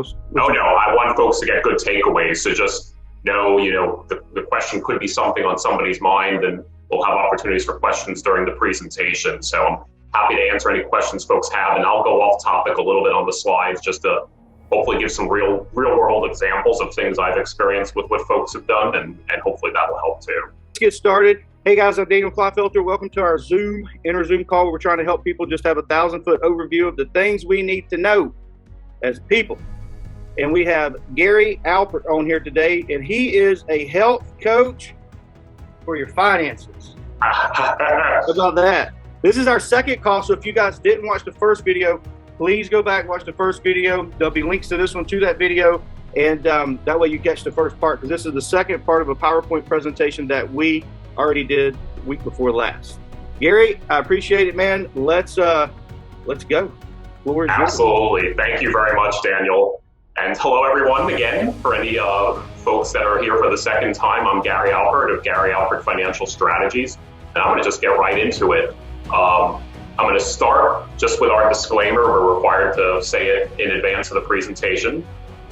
So, no, I want folks to get good takeaways. So just know, the question could be something on somebody's mind, and we'll have opportunities for questions during the presentation. So I'm happy to answer any questions folks have, and I'll go off topic a little bit on the slides just to hopefully give some real world examples of things I've experienced with what folks have done, and hopefully that will help too. Let's get started. Hey guys, I'm Daniel Kleinfelter. Welcome to our inner Zoom call. We're trying to help people just have a 1,000-foot overview of the things we need to know as people. And we have Gary Alpert on here today, and he is a health coach for your finances. How about that? This is our second call, so if you guys didn't watch the first video, please go back and watch the first video. There'll be links to this one to that video, and that way you catch the first part, because this is the second part of a PowerPoint presentation that we already did the week before last. Gary, I appreciate it, man. Let's go. Absolutely. Thank you very much, Daniel. And hello, everyone, again, for any folks that are here for the second time. I'm Gary Alpert of Gary Alpert Financial Strategies, and I'm going to just get right into it. I'm going to start just with our disclaimer. We're required to say it in advance of the presentation.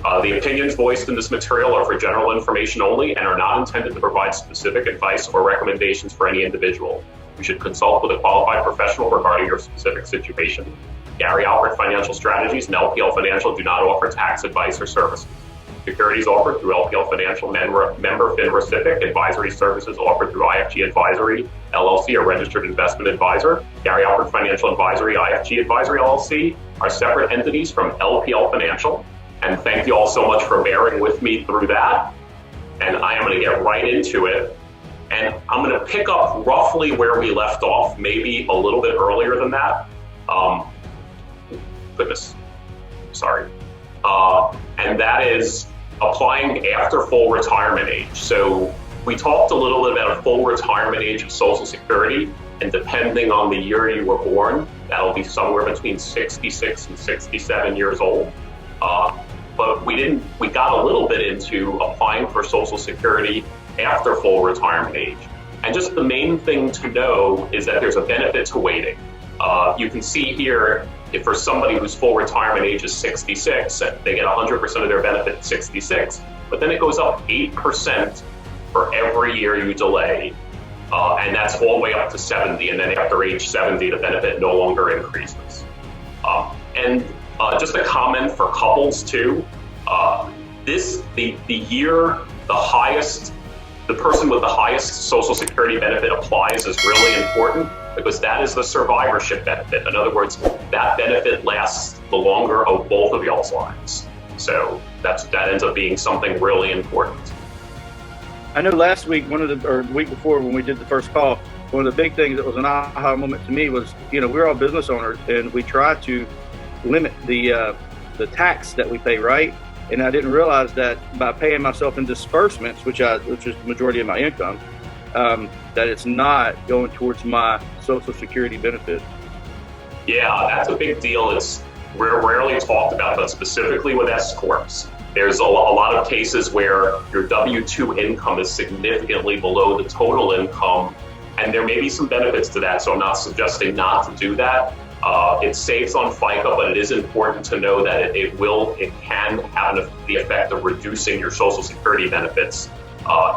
The opinions voiced in this material are for general information only and are not intended to provide specific advice or recommendations for any individual. You should consult with a qualified professional regarding your specific situation. Gary Alpert Financial Strategies and LPL Financial do not offer tax advice or services. Securities offered through LPL Financial member FINRA SIPC. Advisory services offered through IFG Advisory LLC, a registered investment advisor. Gary Alpert Financial Advisory, IFG Advisory LLC are separate entities from LPL Financial. And thank you all so much for bearing with me through that. And I am going to get right into it. And I'm going to pick up roughly where we left off, maybe a little bit earlier than that. And that is applying after full retirement age. So we talked a little bit about a full retirement age of Social Security, and depending on the year you were born, that'll be somewhere between 66 and 67 years old. But we got a little bit into applying for Social Security after full retirement age. And just the main thing to know is that there's a benefit to waiting. You can see here, if for somebody whose full retirement age is 66, they get 100% of their benefit at 66, but then it goes up 8% for every year you delay, and that's all the way up to 70, and then after age 70, the benefit no longer increases. Just a comment for couples too, the person with the highest Social Security benefit applies is really important, because that is the survivorship benefit. In other words, that benefit lasts the longer of both of y'all's lives. So that ends up being something really important. I know last week, or the week before when we did the first call, one of the big things that was an aha moment to me was, we're all business owners, and we try to limit the tax that we pay, right? And I didn't realize that by paying myself in disbursements, which is the majority of my income, that it's not going towards my Social Security benefit. Yeah, that's a big deal. We're rarely talked about, but specifically with S-Corps. There's a lot of cases where your W-2 income is significantly below the total income, and there may be some benefits to that, so I'm not suggesting not to do that. It saves on FICA, but it is important to know that it can have the effect of reducing your Social Security benefits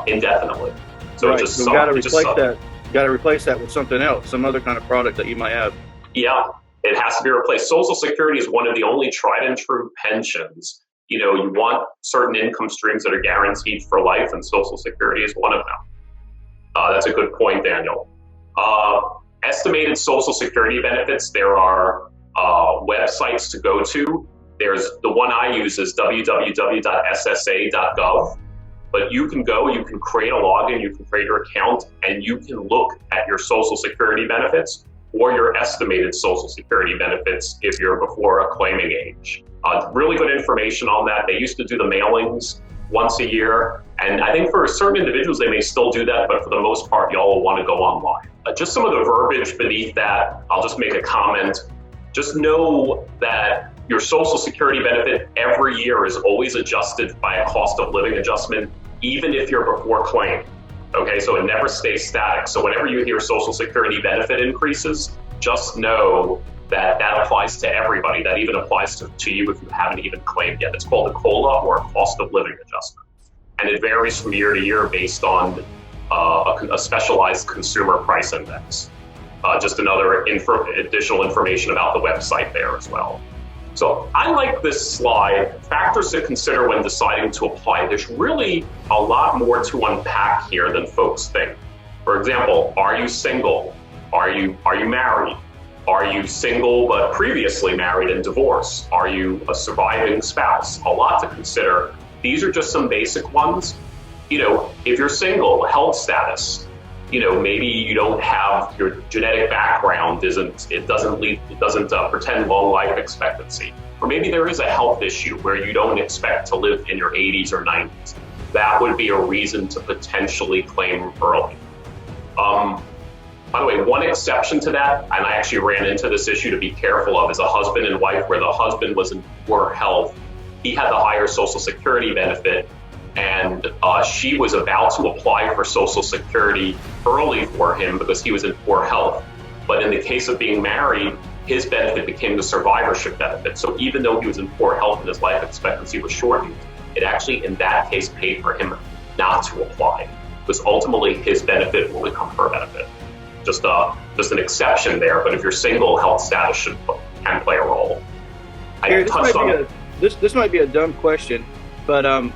indefinitely. So right. So got to replace that with something else, some other kind of product that you might have. Yeah, it has to be replaced. Social Security is one of the only tried and true pensions. You want certain income streams that are guaranteed for life, and Social Security is one of them. That's a good point, Daniel. Estimated Social Security benefits, there are websites to go to. There's the one I use is www.ssa.gov. But you can create a login, you can create your account, and you can look at your Social Security benefits or your estimated Social Security benefits if you're before a claiming age. Really good information on that. They used to do the mailings once a year, and I think for certain individuals they may still do that, but for the most part y'all will want to go online. Just some of the verbiage beneath that, I'll just make a comment. Just know that your Social Security benefit every year is always adjusted by a cost of living adjustment, even if you're before claim. Okay, so it never stays static. So whenever you hear Social Security benefit increases, just know that applies to everybody. That even applies to you if you haven't even claimed yet. It's called a COLA, or a cost of living adjustment. And it varies from year to year based on a specialized consumer price index. Just another additional information about the website there as well. So I like this slide. Factors to consider when deciding to apply. There's really a lot more to unpack here than folks think. For example, are you single? Are you married? Are you single but previously married and divorced? Are you a surviving spouse? A lot to consider. These are just some basic ones. If you're single, health status. Maybe you don't have your genetic background doesn't pretend long life expectancy. Or maybe there is a health issue where you don't expect to live in your 80s or 90s. That would be a reason to potentially claim early. By the way, one exception to that, and I actually ran into this issue to be careful of, is a husband and wife where the husband was in poor health. He had the higher Social Security benefit, and she was about to apply for Social Security early for him because he was in poor health. But in the case of being married, his benefit became the survivorship benefit. So even though he was in poor health and his life expectancy was shortened, it actually, in that case, paid for him not to apply, because ultimately his benefit will become her benefit. Just an exception there, but if you're single, health status can play a role. This might be a dumb question, but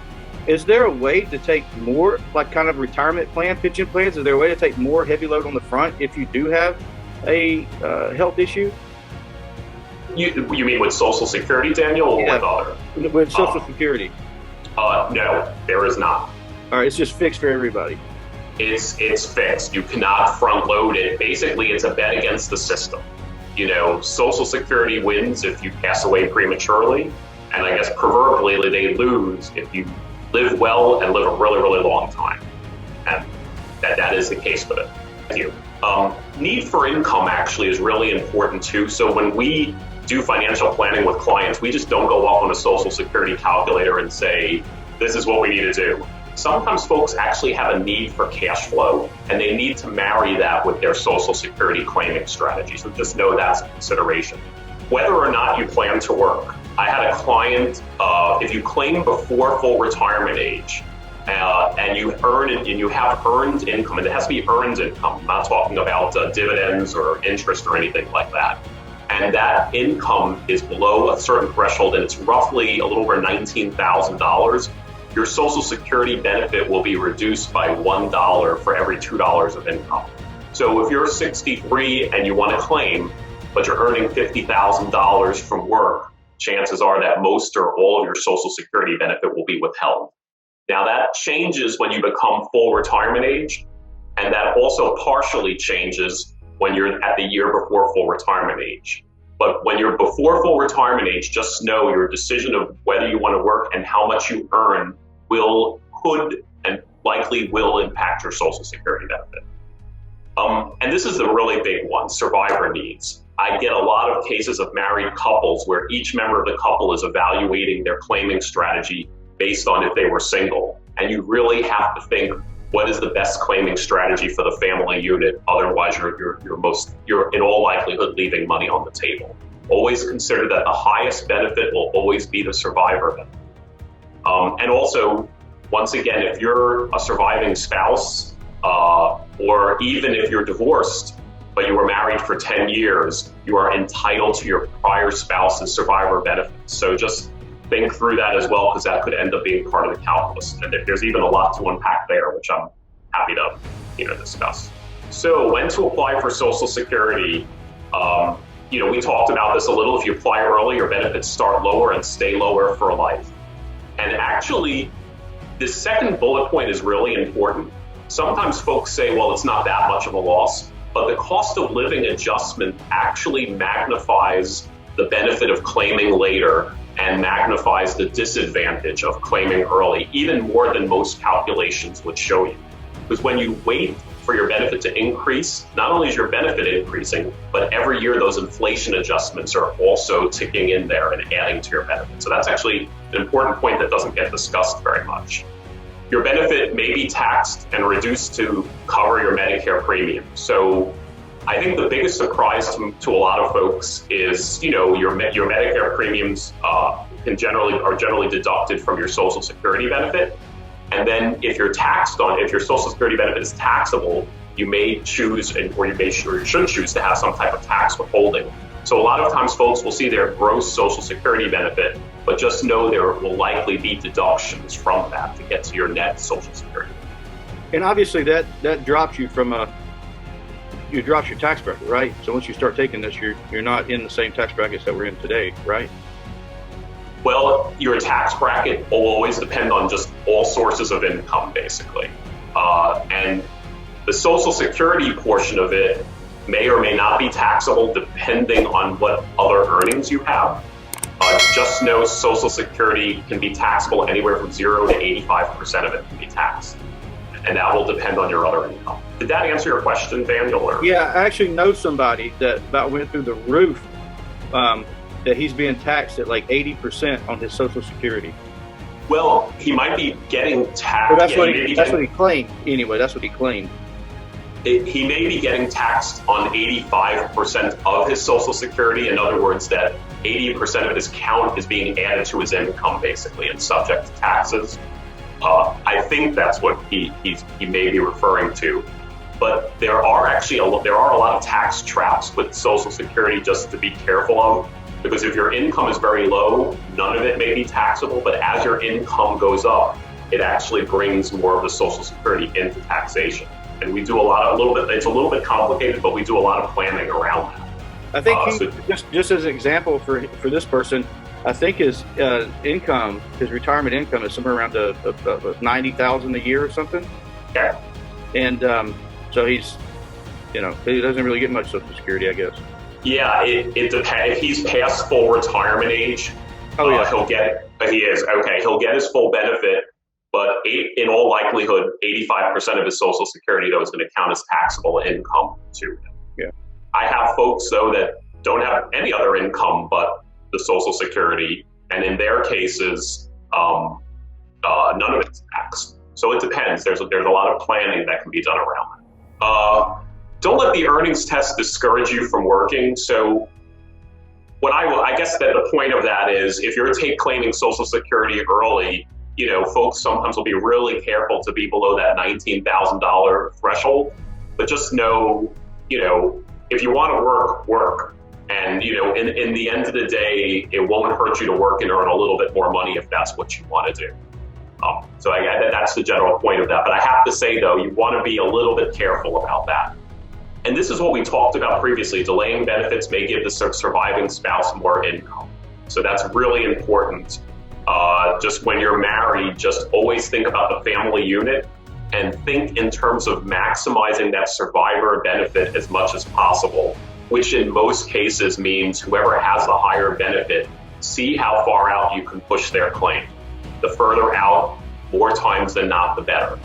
is there a way to take more, like kind of retirement plan, pension plans? Is there a way to take more heavy load on the front if you do have a health issue? You mean with Social Security, Daniel, or with other? With Social Security. No, there is not. All right, it's just fixed for everybody. It's fixed. You cannot front load it. Basically, it's a bet against the system. Social Security wins if you pass away prematurely, and I guess proverbially they lose if you live well and live a really, really long time. And that is the case with it. Thank you. Need for income actually is really important too. So when we do financial planning with clients, we just don't go up on a Social Security calculator and say, this is what we need to do. Sometimes folks actually have a need for cash flow, and they need to marry that with their Social Security claiming strategy. So just know that's a consideration. Whether or not you plan to work. I had a client, if you claim before full retirement age, and you have earned income, and it has to be earned income. I'm not talking about dividends or interest or anything like that. And that income is below a certain threshold, and it's roughly a little over $19,000. Your Social Security benefit will be reduced by $1 for every $2 of income. So if you're 63 and you want to claim, but you're earning $50,000 from work, chances are that most or all of your Social Security benefit will be withheld. Now that changes when you become full retirement age, and that also partially changes when you're at the year before full retirement age. But when you're before full retirement age, just know your decision of whether you want to work and how much you earn could and likely will impact your Social Security benefit. And this is a really big one, survivor needs. I get a lot of cases of married couples where each member of the couple is evaluating their claiming strategy based on if they were single. And you really have to think, what is the best claiming strategy for the family unit? Otherwise, you're in all likelihood leaving money on the table. Always consider that the highest benefit will always be the survivor benefit. And also, once again, if you're a surviving spouse, or even if you're divorced, but you were married for 10 years, you are entitled to your prior spouse's survivor benefits. So just think through that as well, because that could end up being part of the calculus. And there's even a lot to unpack there, which I'm happy to discuss. So when to apply for Social Security, we talked about this a little. If you apply early, your benefits start lower and stay lower for life. And actually, this second bullet point is really important. Sometimes folks say, well, it's not that much of a loss, but the cost of living adjustment actually magnifies the benefit of claiming later and magnifies the disadvantage of claiming early, even more than most calculations would show you. Because when you wait for your benefit to increase, not only is your benefit increasing, but every year those inflation adjustments are also ticking in there and adding to your benefit. So that's actually an important point that doesn't get discussed very much. Your benefit may be taxed and reduced to cover your Medicare premium. So I think the biggest surprise to a lot of folks is, your Medicare premiums are generally deducted from your Social Security benefit. And then if your Social Security benefit is taxable, you may choose, or you should choose to have some type of tax withholding. So a lot of times folks will see their gross Social Security benefit, but just know there will likely be deductions from that to get to your net Social Security. And obviously that drops you from drops your tax bracket, right? So once you start taking this, you're not in the same tax brackets that we're in today, right? Well, your tax bracket will always depend on just all sources of income, basically. And the Social Security portion of it may or may not be taxable depending on what other earnings you have. Just know Social Security can be taxable anywhere from 0 to 85% of it can be taxed. And that will depend on your other income. Did that answer your question, Daniel? Or? Yeah, I actually know somebody that about went through the roof, that he's being taxed at like 80% on his Social Security. Well, he might be getting taxed. Well, that's what he claimed. Anyway, that's what he claimed. He may be getting taxed on 85% of his Social Security. In other words, that 80% of his count is being added to his income, basically, and subject to taxes. I think that's what he may be referring to. But there are a lot of tax traps with Social Security just to be careful of. Because if your income is very low, none of it may be taxable, but as your income goes up, it actually brings more of the Social Security into taxation. And we do it's a little bit complicated, but we do a lot of planning around that. I think just as an example for this person, I think his income, his retirement income is somewhere around $90,000 a year or something. Yeah. And so he's, he doesn't really get much Social Security, I guess. Yeah, it depends. If he's past full retirement age, he'll get. He is okay. He'll get his full benefit, but in all likelihood, 85% of his Social Security though is going to count as taxable income to him. Yeah. I have folks though that don't have any other income but the Social Security, and in their cases, none of it's taxed. So it depends. There's a lot of planning that can be done around it. Don't let the earnings test discourage you from working. So I guess that the point of that is if you're claiming Social Security early, folks sometimes will be really careful to be below that $19,000 threshold. But just know, if you want to work. And, in the end of the day, it won't hurt you to work and earn a little bit more money if that's what you want to do. So that's the general point of that. But I have to say, though, you want to be a little bit careful about that. And this is what we talked about previously. Delaying benefits may give the surviving spouse more income. So that's really important. Just when you're married, just always think about the family unit and think in terms of maximizing that survivor benefit as much as possible, which in most cases means whoever has the higher benefit, see how far out you can push their claim. The further out, more times than not, the better.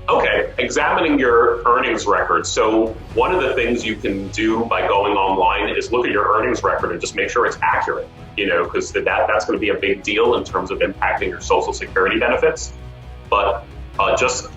Okay, examining your earnings record. So one of the things you can do by going online is look at your earnings record and just make sure it's accurate, because that's going to be a big deal in terms of impacting your Social Security benefits. But just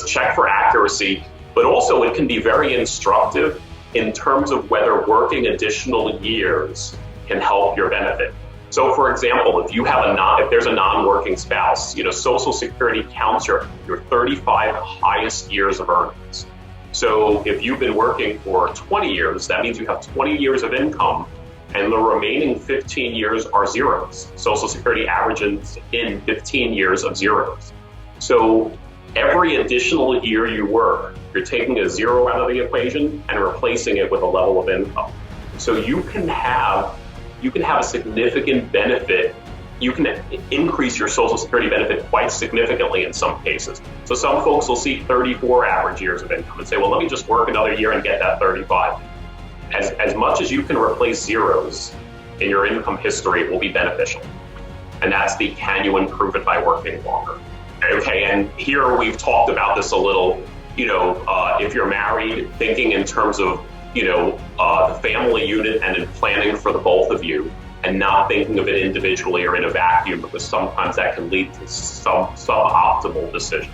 check for accuracy. But also it can be very instructive in terms of whether working additional years can help your benefit. So for example, if there's a non-working spouse, Social Security counts your 35 highest years of earnings. So if you've been working for 20 years, that means you have 20 years of income and the remaining 15 years are zeros. Social Security averages in 15 years of zeros. So every additional year you work, you're taking a zero out of the equation and replacing it with a level of income. So you can have a significant benefit. You can increase your Social Security benefit quite significantly in some cases. So some folks will see 34 average years of income and say, well, let me just work another year and get that 35. As much as you can replace zeros in your income history will be beneficial. And that's the can you improve it by working longer? Okay, and here we've talked about this a little, if you're married, thinking in terms of the family unit and in planning for the both of you and not thinking of it individually or in a vacuum, because sometimes that can lead to some suboptimal decisions.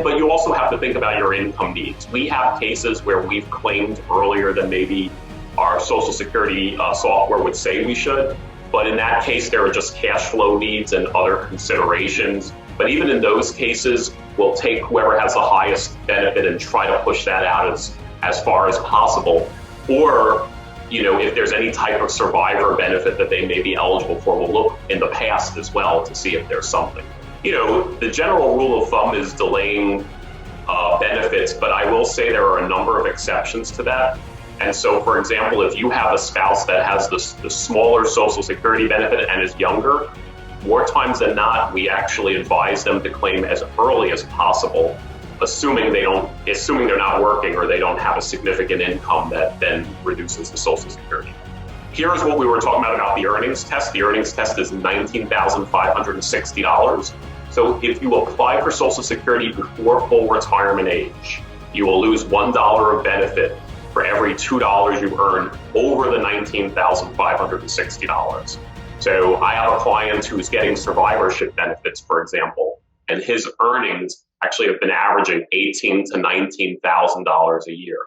But you also have to think about your income needs. We have cases where we've claimed earlier than maybe our Social Security software would say we should. But in that case, there are just cash flow needs and other considerations. But even in those cases, we'll take whoever has the highest benefit and try to push that out as far as possible. Or, if there's any type of survivor benefit that they may be eligible for, we'll look in the past as well to see if there's something. The general rule of thumb is delaying benefits, but I will say there are a number of exceptions to that. And so, for example, if you have a spouse that has the smaller Social Security benefit and is younger, more times than not, we actually advise them to claim as early as possible, assuming they're not working or they don't have a significant income that then reduces the Social Security. Here's what we were talking about the earnings test. The earnings test is $19,560. So if you apply for Social Security before full retirement age, you will lose $1 of benefit for every $2 you earn over the $19,560. So I have a client who's getting survivorship benefits, for example, and his earnings actually have been averaging $18,000 to $19,000 a year.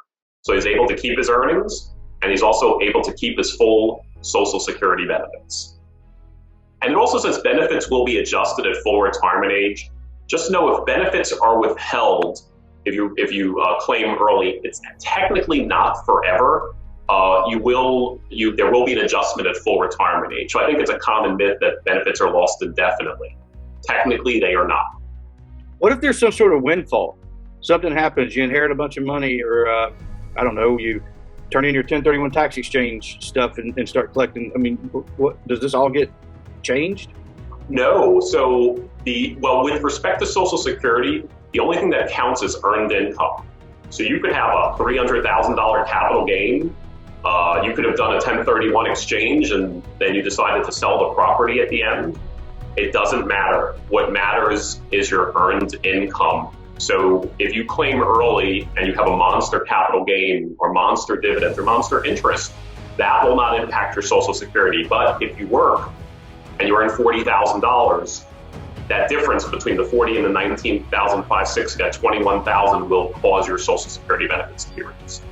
So he's able to keep his earnings, and he's also able to keep his full Social Security benefits. And it also says benefits will be adjusted at full retirement age. Just know if benefits are withheld, if you claim early, it's technically not forever. There will be an adjustment at full retirement age. So I think it's a common myth that benefits are lost indefinitely. Technically, they are not. What if there's some sort of windfall? Something happens, you inherit a bunch of money, or I don't know, you turn in your 1031 tax exchange stuff and start collecting. I mean, what does this all get changed? No. So with respect to Social Security, the only thing that counts is earned income. So you could have a $300,000 capital gain. You could have done a 1031 exchange and then you decided to sell the property at the end. It doesn't matter. What matters is your earned income. So if you claim early and you have a monster capital gain or monster dividends or monster interest, that will not impact your Social Security. But if you work and you earn $40,000, that difference between the 40 and the 19,560, that 21,000 will cause your Social Security benefits to be reduced.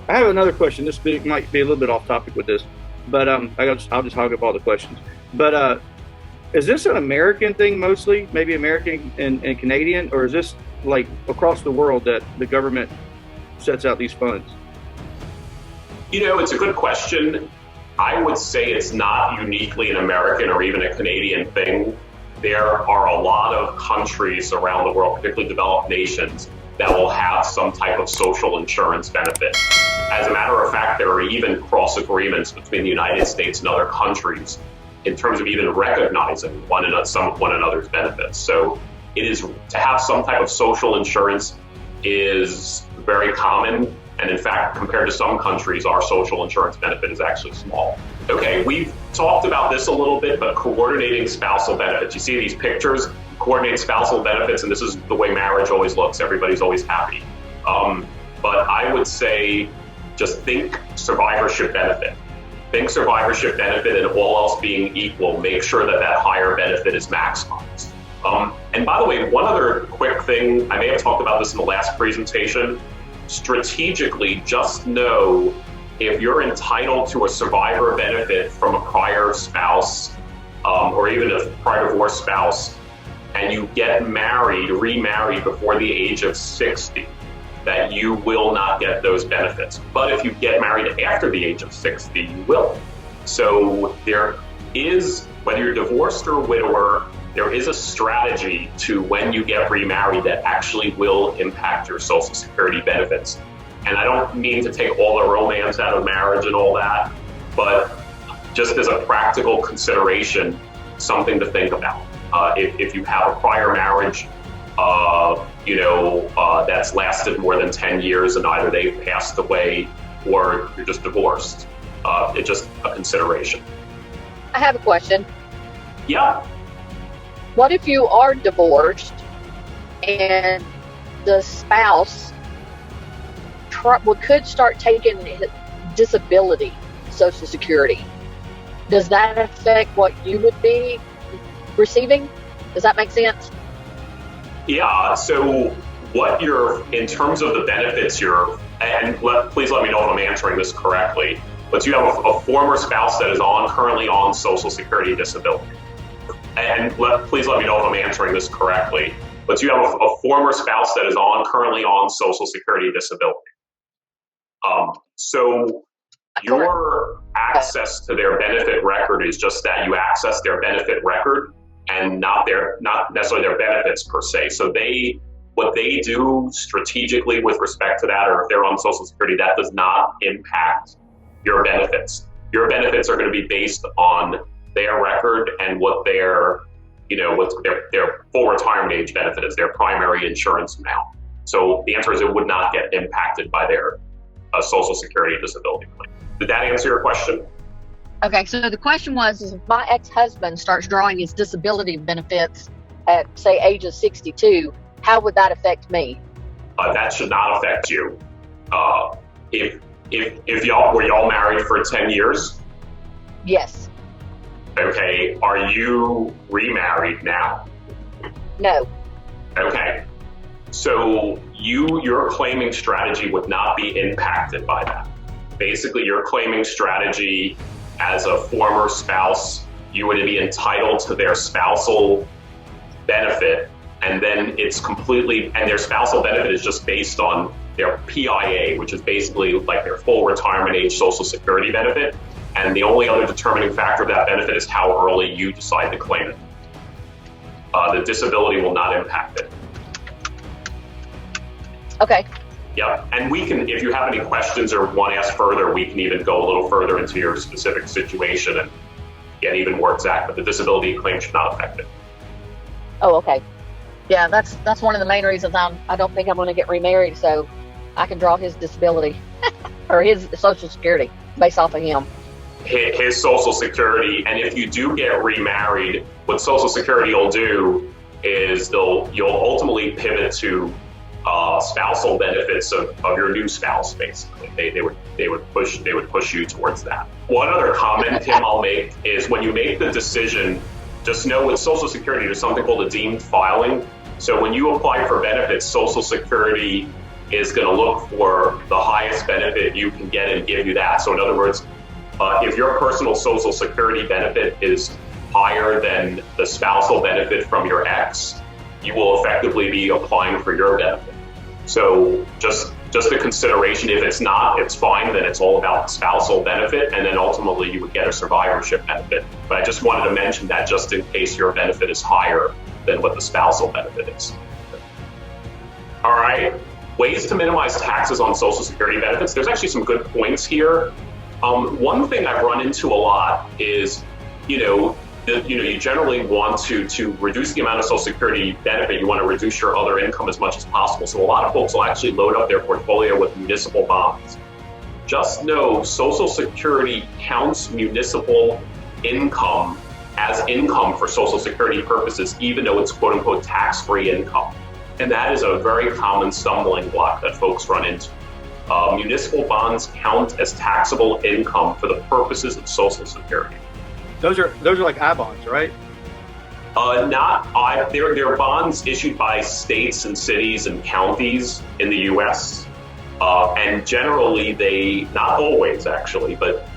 I have another question. This might be a little bit off topic with this, but I'll just hog up all the questions. But is this an American thing mostly, maybe American and Canadian, or is this like across the world that the government sets out these funds? It's a good question. I would say it's not uniquely an American or even a Canadian thing. There are a lot of countries around the world, particularly developed nations, that will have some type of social insurance benefit. As a matter of fact, there are even cross agreements between the United States and other countries in terms of even recognizing some of one another's benefits. So it is to have some type of social insurance is very common. And in fact, compared to some countries, our social insurance benefit is actually small. Okay, we've talked about this a little bit, but coordinating spousal benefits. You see these pictures, coordinate spousal benefits, and this is the way marriage always looks. Everybody's always happy. But I would say just think survivorship benefit. Think survivorship benefit, and all else being equal, make sure that higher benefit is maximized. And by the way, one other quick thing, I may have talked about this in the last presentation. Strategically, just know if you're entitled to a survivor benefit from a prior spouse or even a prior divorced spouse, and you get remarried before the age of 60, that you will not get those benefits. But if you get married after the age of 60, you will. So there is, whether you're divorced or a widower, there is a strategy to when you get remarried that actually will impact your Social Security benefits. And I don't mean to take all the romance out of marriage and all that, but just as a practical consideration, something to think about. If you have a prior marriage, that's lasted more than 10 years and either they've passed away or you're just divorced, it's just a consideration. I have a question. Yeah. What if you are divorced and the spouse could start taking disability Social Security? Does that affect what you would be receiving? Does that make sense? Yeah, so in terms of the benefits please let me know if I'm answering this correctly, but you have a former spouse that is currently on Social Security disability. And please let me know if I'm answering this correctly, but you have a former spouse that is currently on Social Security disability. So your access to their benefit record is just that you access their benefit record and not necessarily their benefits per se. So what they do strategically with respect to that, or if they're on Social Security, that does not impact your benefits. Your benefits are going to be based on their record and what their full retirement age benefit is, their primary insurance amount. So the answer is it would not get impacted by their Social Security disability claim. Did that answer your question? Okay, so the question was, if my ex-husband starts drawing his disability benefits at, say, age of 62, how would that affect me? That should not affect you. If were y'all married for 10 years? Yes. Okay, are you remarried now? No. Okay, so your claiming strategy would not be impacted by that. Basically, your claiming strategy as a former spouse, you would be entitled to their spousal benefit, and then their spousal benefit is just based on their PIA, which is basically like their full retirement age Social Security benefit. And the only other determining factor of that benefit is how early you decide to claim it. The disability will not impact it. Okay. Yeah, and we can, if you have any questions or want to ask further, we can even go a little further into your specific situation and get even more exact, but the disability claim should not affect it. Oh, okay. Yeah, that's one of the main reasons I don't think I'm going to get remarried, so I can draw his disability or his Social Security based off of him. His Social Security, and if you do get remarried, what Social Security will do is you'll ultimately pivot to spousal benefits of your new spouse. Basically, they would push you towards that. One other comment, Tim, I'll make is when you make the decision, just know with Social Security there's something called a deemed filing. So when you apply for benefits, Social Security is going to look for the highest benefit you can get and give you that. So in other words, if your personal Social Security benefit is higher than the spousal benefit from your ex, you will effectively be applying for your benefit. So just a consideration. If it's not, it's fine. Then it's all about the spousal benefit, and then ultimately you would get a survivorship benefit. But I just wanted to mention that just in case your benefit is higher than what the spousal benefit is. All right. Ways to minimize taxes on Social Security benefits. There's actually some good points here. One thing I've run into a lot is, you generally want to reduce the amount of Social Security benefit. You want to reduce your other income as much as possible. So a lot of folks will actually load up their portfolio with municipal bonds. Just know Social Security counts municipal income as income for Social Security purposes, even though it's quote unquote tax-free income. And that is a very common stumbling block that folks run into. Municipal bonds count as taxable income for the purposes of Social Security. Those are like I-bonds, right? They're bonds issued by states and cities and counties in the U.S. And generally not always actually, but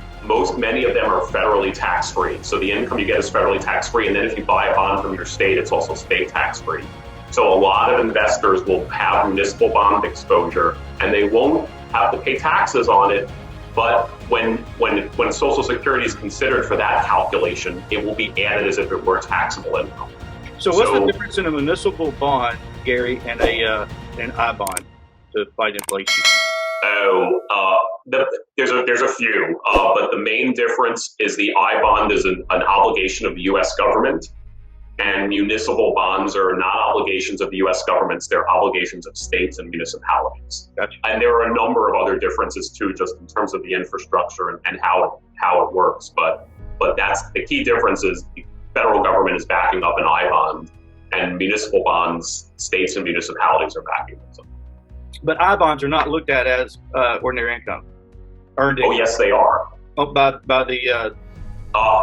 many of them are federally tax-free. So the income you get is federally tax-free, and then if you buy a bond from your state, it's also state tax-free. So a lot of investors will have municipal bond exposure, and they won't have to pay taxes on it. But when Social Security is considered for that calculation, it will be added as if it were taxable income. So what's the difference in a municipal bond, Gary, and an I-bond to fight inflation? There's a few, but the main difference is the I-bond is an obligation of the U.S. government, and municipal bonds are not obligations of the U.S. governments, they're obligations of states and municipalities. Gotcha. And there are a number of other differences too, just in terms of the infrastructure and how it works. But that's the key difference is the federal government is backing up an I-bond, and municipal bonds, states and municipalities are backing them. But I-bonds are not looked at as ordinary income. Earned income. Oh, yes, they are. Oh, by the...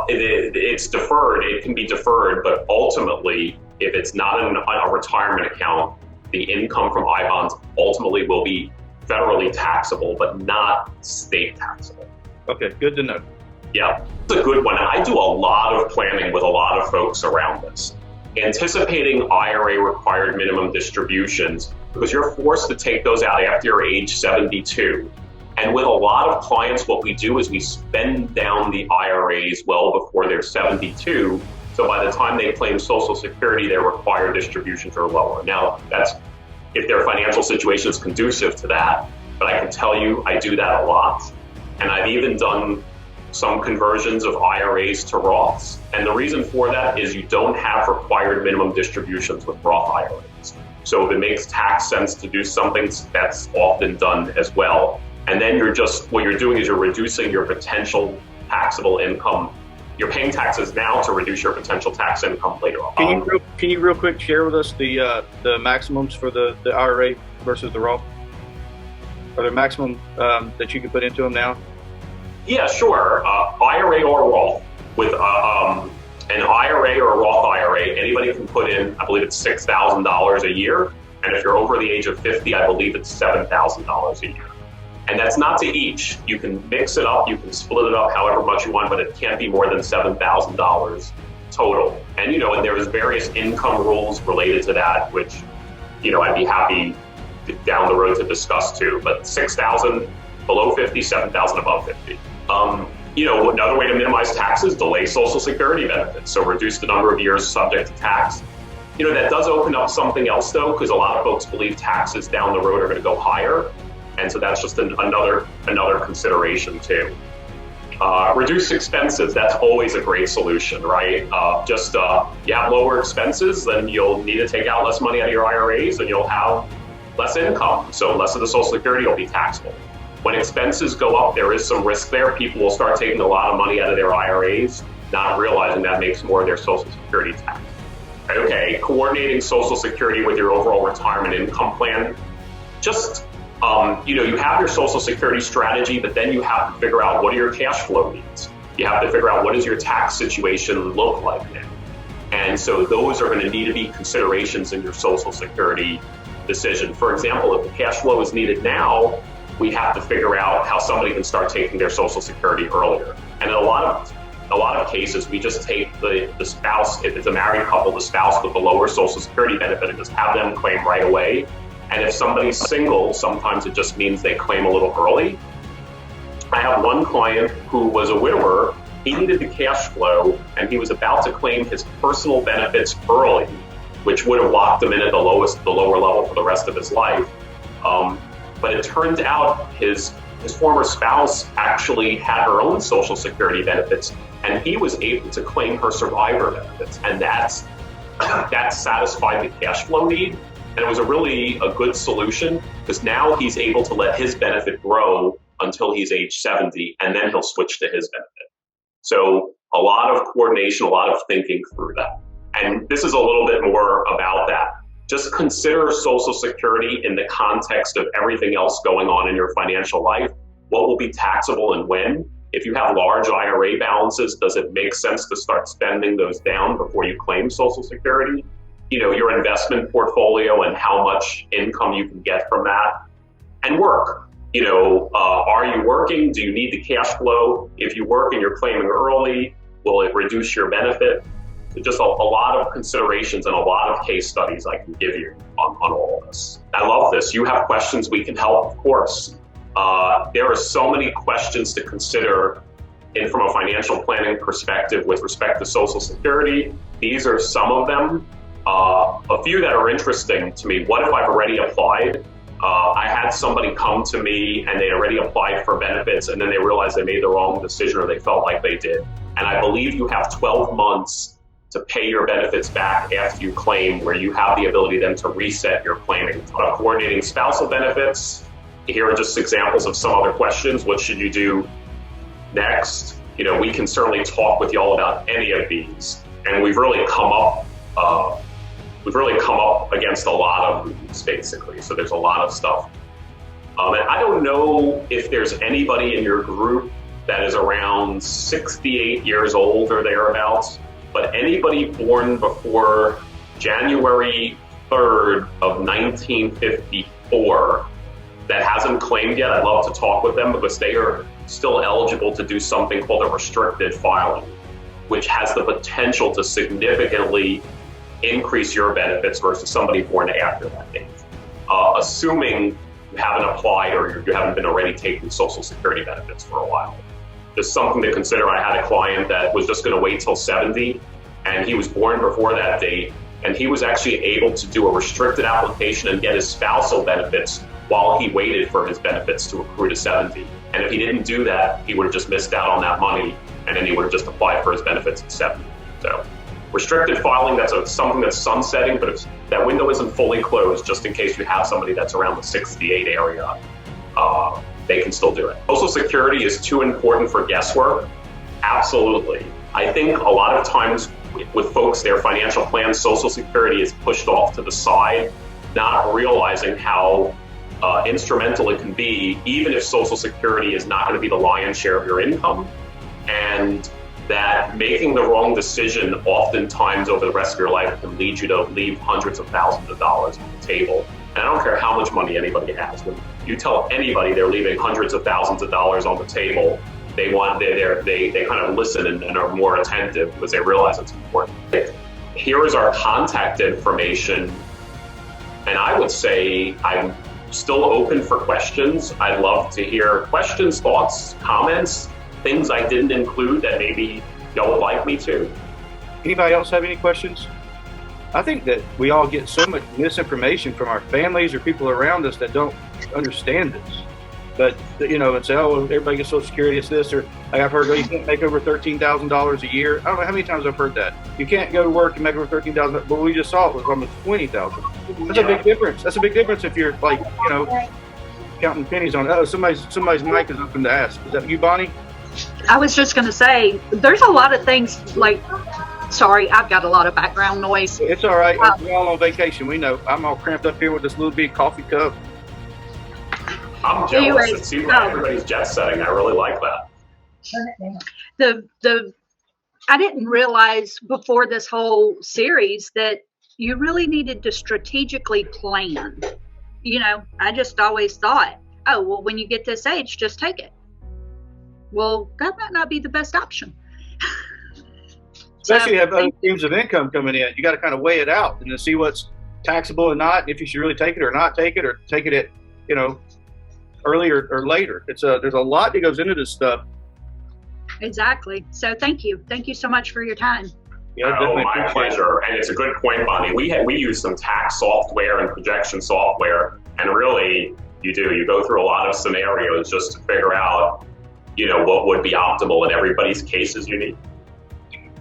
It's deferred. It can be deferred, but ultimately, if it's not in a retirement account, the income from I bonds ultimately will be federally taxable, but not state taxable. Okay, good to know. Yeah, it's a good one. And I do a lot of planning with a lot of folks around this. Anticipating IRA required minimum distributions, because you're forced to take those out after you're age 72. And with a lot of clients, what we do is we spend down the IRAs well before they're 72. So by the time they claim Social Security, their required distributions are lower. Now, that's if their financial situation is conducive to that. But I can tell you, I do that a lot. And I've even done some conversions of IRAs to Roths. And the reason for that is you don't have required minimum distributions with Roth IRAs. So if it makes tax sense to do something, that's often done as well. And then what you're doing is you're reducing your potential taxable income. You're paying taxes now to reduce your potential tax income later on. Can you real quick share with us the maximums for the IRA versus the Roth? Are there maximum that you can put into them now? Yeah, sure. IRA or Roth. With an IRA or a Roth IRA, anybody can put in, I believe it's $6,000 a year. And if you're over the age of 50, I believe it's $7,000 a year. And that's not to each. You can mix it up, you can split it up however much you want, but it can't be more than $7,000 total. And, and there's various income rules related to that, which, I'd be happy down the road to discuss too. But 6,000 below 50, 7,000 above 50. Another way to minimize taxes, delay Social Security benefits. So reduce the number of years subject to tax. That does open up something else though, because a lot of folks believe taxes down the road are going to go higher. And so that's just another consideration too. Reduce expenses, that's always a great solution, right? You have lower expenses, then you'll need to take out less money out of your IRAs and you'll have less income. So less of the Social Security will be taxable. When expenses go up, there is some risk there. People will start taking a lot of money out of their IRAs, not realizing that makes more of their Social Security tax. Okay, coordinating Social Security with your overall retirement income plan. You have your Social Security strategy, but then you have to figure out what are your cash flow needs. You have to figure out what does your tax situation look like now. And so those are going to need to be considerations in your Social Security decision. For example, if the cash flow is needed now, we have to figure out how somebody can start taking their Social Security earlier. And in a lot of cases, we just take the spouse, if it's a married couple, the spouse with the lower Social Security benefit and just have them claim right away. And if somebody's single, sometimes it just means they claim a little early. I have one client who was a widower. He needed the cash flow, and he was about to claim his personal benefits early, which would have locked him in at the lower level for the rest of his life. But it turned out his former spouse actually had her own Social Security benefits, and he was able to claim her survivor benefits, and that satisfied the cash flow need. And it was a good solution, because now he's able to let his benefit grow until he's age 70, and then he'll switch to his benefit. So a lot of coordination, a lot of thinking through that. And this is a little bit more about that. Just consider Social Security in the context of everything else going on in your financial life. What will be taxable and when? If you have large IRA balances, does it make sense to start spending those down before you claim Social Security? Your investment portfolio and how much income you can get from that. And work. Are you working? Do you need the cash flow? If you work and you're claiming early, will it reduce your benefit? Just a lot of considerations and a lot of case studies I can give you on all of this. I love this. You have questions, we can help, of course. There are so many questions to consider from a financial planning perspective with respect to Social Security. These are some of them. A few that are interesting to me. What if I've already applied? I had somebody come to me and they already applied for benefits, and then they realized they made the wrong decision, or they felt like they did. And I believe you have 12 months to pay your benefits back after you claim, where you have the ability then to reset your claiming. Coordinating spousal benefits. Here are just examples of some other questions. What should you do next? We can certainly talk with y'all about any of these. And we've really come up against a lot of these, basically. So there's a lot of stuff. And I don't know if there's anybody in your group that is around 68 years old or thereabouts, but anybody born before January 3rd of 1954 that hasn't claimed yet. I'd love to talk with them because they are still eligible to do something called a restricted filing, which has the potential to significantly increase your benefits versus somebody born after that date. Assuming you haven't applied or you haven't been already taking Social Security benefits for a while. Just something to consider. I had a client that was just going to wait till 70, and he was born before that date, and he was actually able to do a restricted application and get his spousal benefits while he waited for his benefits to accrue to 70. And if he didn't do that, he would have just missed out on that money, and then he would have just applied for his benefits at 70. So restricted filing, that's something that's sunsetting, but if that window isn't fully closed, just in case you have somebody that's around the 68 area, they can still do it. Social Security is too important for guesswork. Absolutely. I think a lot of times with folks, their financial plans, Social Security is pushed off to the side, not realizing how instrumental it can be, even if Social Security is not going to be the lion's share of your income, and that making the wrong decision oftentimes over the rest of your life can lead you to leave hundreds of thousands of dollars on the table. And I don't care how much money anybody has. When you tell anybody they're leaving hundreds of thousands of dollars on the table, they kind of listen and are more attentive because they realize it's important. Here is our contact information. And I would say I'm still open for questions. I'd love to hear questions, thoughts, comments, things I didn't include that maybe y'all would like me to. Anybody else have any questions? I think that we all get so much misinformation from our families or people around us that don't understand this. But, and say, oh, everybody gets Social Security, it's this, or like I've heard, you can't make over $13,000 a year. I don't know how many times I've heard that. You can't go to work and make over $13,000, but we just saw it was almost $20,000. That's a big difference. That's a big difference if you're like, counting pennies on, somebody's mic is open to ask. Is that you, Bonnie? I was just going to say, there's a lot of things sorry, I've got a lot of background noise. It's all right. We're all on vacation. We know. I'm all cramped up here with this little big coffee cup. I'm jealous. It seems like everybody's jet setting. I really like that. I didn't realize before this whole series that you really needed to strategically plan. I just always thought, oh, well, when you get this age, just take it. Well, that might not be the best option. Especially if you have other streams of income coming in. You got to kind of weigh it out and then see what's taxable and not, if you should really take it or not take it, or take it at, earlier or later. There's a lot that goes into this stuff. Exactly. So thank you so much for your time. Yeah, my pleasure. And it's a good point, Bonnie. We use some tax software and projection software, and really you go through a lot of scenarios just to figure out what would be optimal, and everybody's case is unique.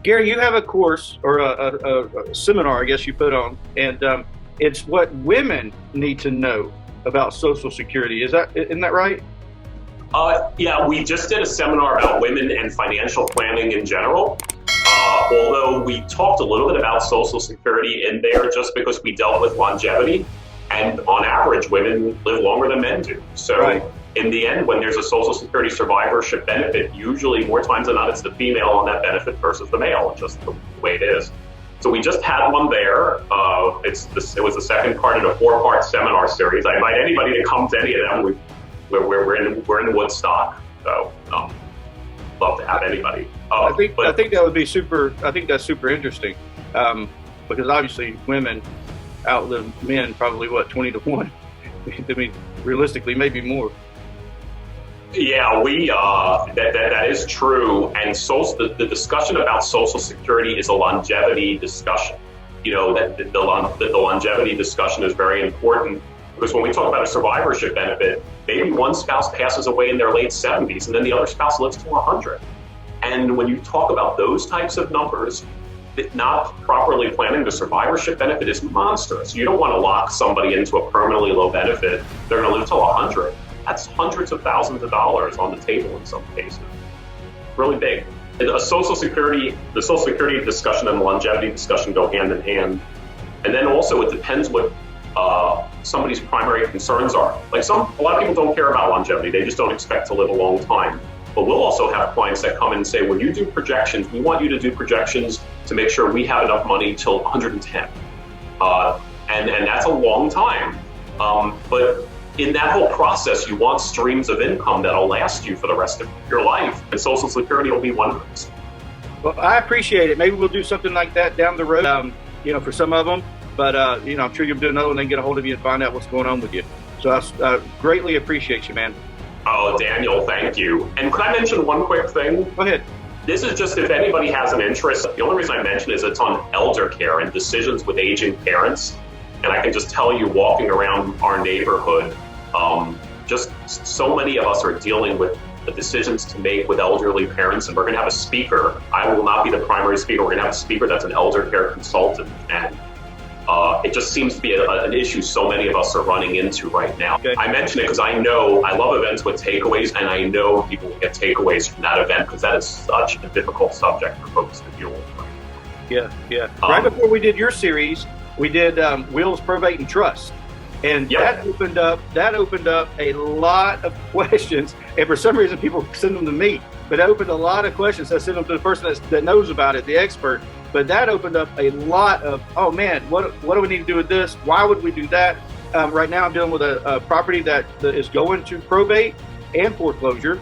Gary, you have a course or a seminar, I guess you put on, and it's what women need to know about Social Security. Isn't that right? Yeah, we just did a seminar about women and financial planning in general. Although we talked a little bit about Social Security in there just because we dealt with longevity, and on average, women live longer than men do. So right. In the end, when there's a Social Security survivorship benefit, usually more times than not, it's the female on that benefit versus the male, just the way it is. So we just had one there. It was the second part in a 4-part seminar series. I invite anybody to come to any of them. We're in Woodstock, so love to have anybody. I think that would be super. I think that's super interesting because obviously women outlive men probably 20 to 1. I mean, realistically, maybe more. Yeah, that is true. And the discussion about Social Security is a longevity discussion. That the longevity discussion is very important because when we talk about a survivorship benefit, maybe one spouse passes away in their late 70s and then the other spouse lives to 100. And when you talk about those types of numbers, not properly planning the survivorship benefit is monstrous. You don't want to lock somebody into a permanently low benefit. They're going to live till 100. That's hundreds of thousands of dollars on the table in some cases. Really big. The Social Security discussion and the longevity discussion go hand in hand. And then also it depends what somebody's primary concerns are. Like a lot of people don't care about longevity. They just don't expect to live a long time. But we'll also have clients that come in and say, when you do projections, we want you to do projections to make sure we have enough money till 110. and that's a long time. But in that whole process, you want streams of income that'll last you for the rest of your life, and Social Security will be one of those. Well, I appreciate it. Maybe we'll do something like that down the road, for some of them. But, I'm sure you'll do another one and get a hold of you and find out what's going on with you. So I greatly appreciate you, man. Oh, Daniel, thank you. And could I mention one quick thing? Go ahead. This is just if anybody has an interest. The only reason I mention is it's on elder care and decisions with aging parents. And I can just tell you, walking around our neighborhood, just so many of us are dealing with the decisions to make with elderly parents. And we're going to have a speaker. I will not be the primary speaker. We're going to have a speaker that's an elder care consultant. And it just seems to be an issue so many of us are running into right now. Okay. I mention it because I know I love events with takeaways, and I know people will get takeaways from that event because that is such a difficult subject for folks to deal with. Yeah. Right before we did your series, we did wills, probate, and trust, and that opened up a lot of questions. And for some reason, people send them to me, but it opened a lot of questions. I sent them to the person that knows about it, the expert. But that opened up a lot of, oh man, what do we need to do with this? Why would we do that? Right now I'm dealing with a property that is going to probate and foreclosure.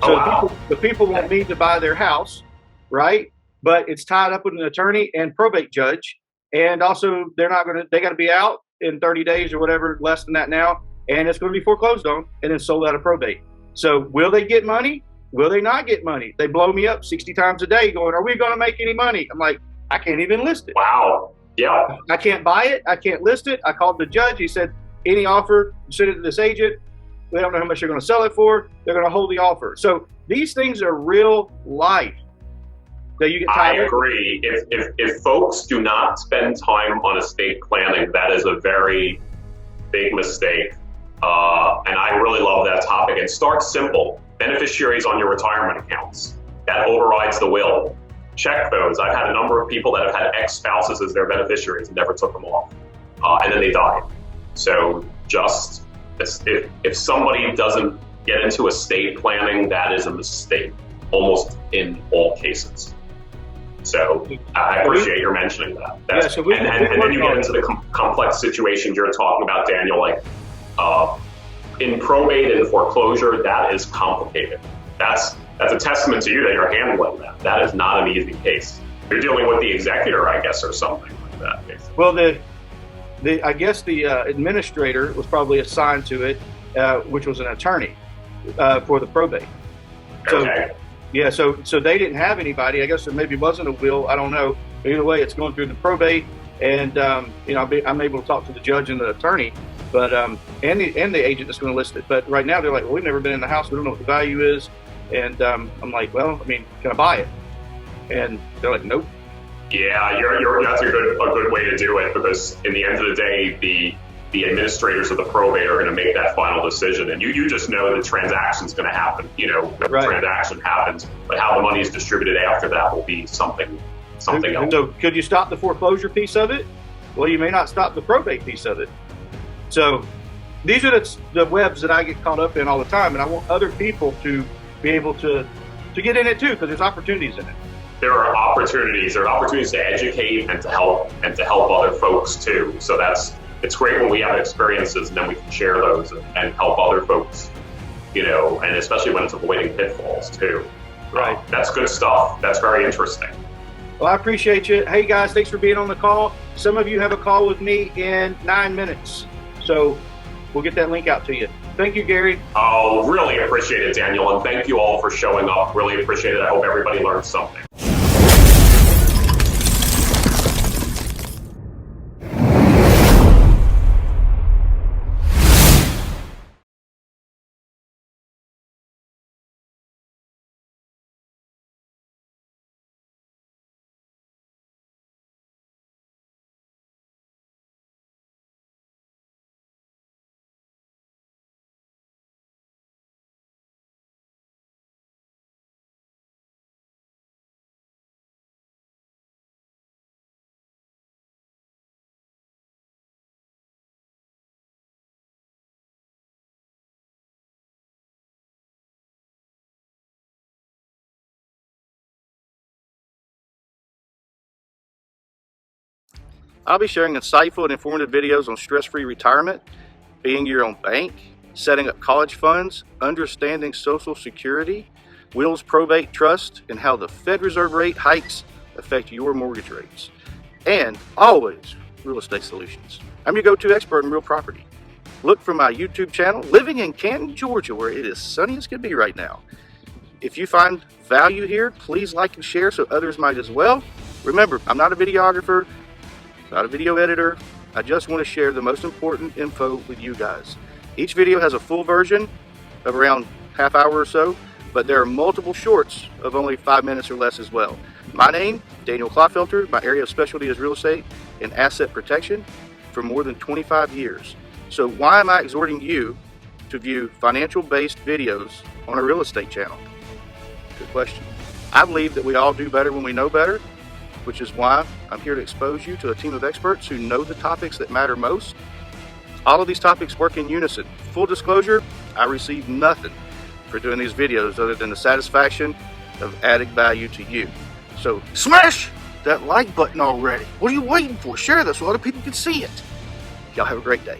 So the people want me to buy their house, right? But it's tied up with an attorney and probate judge. And also they got to be out in 30 days or whatever, less than that now. And it's going to be foreclosed on and then sold out of probate. So will they get money? Will they not get money? They blow me up 60 times a day going, are we going to make any money? I'm like, I can't even list it. Wow. Yeah. I can't buy it. I can't list it. I called the judge. He said, any offer, send it to this agent. We don't know how much they're going to sell it for. They're going to hold the offer. So these things are real life. That you get tired. I agree. If folks do not spend time on estate planning, that is a very big mistake. And I really love that topic. And start simple. Beneficiaries on your retirement accounts. That overrides the will. Check those. I've had a number of people that have had ex-spouses as their beneficiaries and never took them off. And then they died. So just if somebody doesn't get into estate planning, that is a mistake, almost in all cases. So I appreciate your mentioning that. And then you get into the complex situations you're talking about, Daniel, like in probate and foreclosure, that is complicated. That's a testament to you that you're handling that. That is not an easy case. You're dealing with the executor, I guess, or something like that. Basically. Well, I guess the administrator was probably assigned to it, which was an attorney for the probate. So, okay. Yeah, so they didn't have anybody. I guess there maybe wasn't a will. I don't know. But either way, it's going through the probate, and I'm able to talk to the judge and the attorney, but and the agent that's going to list it. But right now they're like, well, we've never been in the house. We don't know what the value is, and I'm like, well, I mean, can I buy it? And they're like, nope. Yeah, that's a good way to do it, because in the end of the day, the administrators of the probate are going to make that final decision, and you just know the transaction's going to happen. The transaction happens, but how the money is distributed after that will be something else. So could you stop the foreclosure piece of it? Well, you may not stop the probate piece of it. So these are the webs that I get caught up in all the time, and I want other people to be able to get in it too, because there's opportunities in it. There are opportunities. There are opportunities to educate and to help other folks too. So it's great when we have experiences and then we can share those and help other folks, and especially when it's avoiding pitfalls too. Right. That's good stuff. That's very interesting. Well, I appreciate you. Hey guys, thanks for being on the call. Some of you have a call with me in 9 minutes. So we'll get that link out to you. Thank you, Gary. Oh, really appreciate it, Daniel. And thank you all for showing up. Really appreciate it. I hope everybody learned something. I'll be sharing insightful and informative videos on stress-free retirement, being your own bank, setting up college funds, understanding Social Security, wills, probate, trust, and how the Fed Reserve rate hikes affect your mortgage rates. And always, real estate solutions. I'm your go-to expert in real property. Look for my YouTube channel, living in Canton, Georgia, where it is sunny as can be right now. If you find value here, please like and share so others might as well. Remember, I'm not a videographer, not a video editor. I just want to share the most important info with you guys. Each video has a full version of around half hour or so, but there are multiple shorts of only 5 minutes or less as well. My name, Daniel Klopfelter. My area of specialty is real estate and asset protection for more than 25 years. So why am I exhorting you to view financial-based videos on a real estate channel? Good question. I believe that we all do better when we know better, which is why I'm here to expose you to a team of experts who know the topics that matter most. All of these topics work in unison. Full disclosure, I receive nothing for doing these videos other than the satisfaction of adding value to you. So smash that like button already. What are you waiting for? Share this so other people can see it. Y'all have a great day.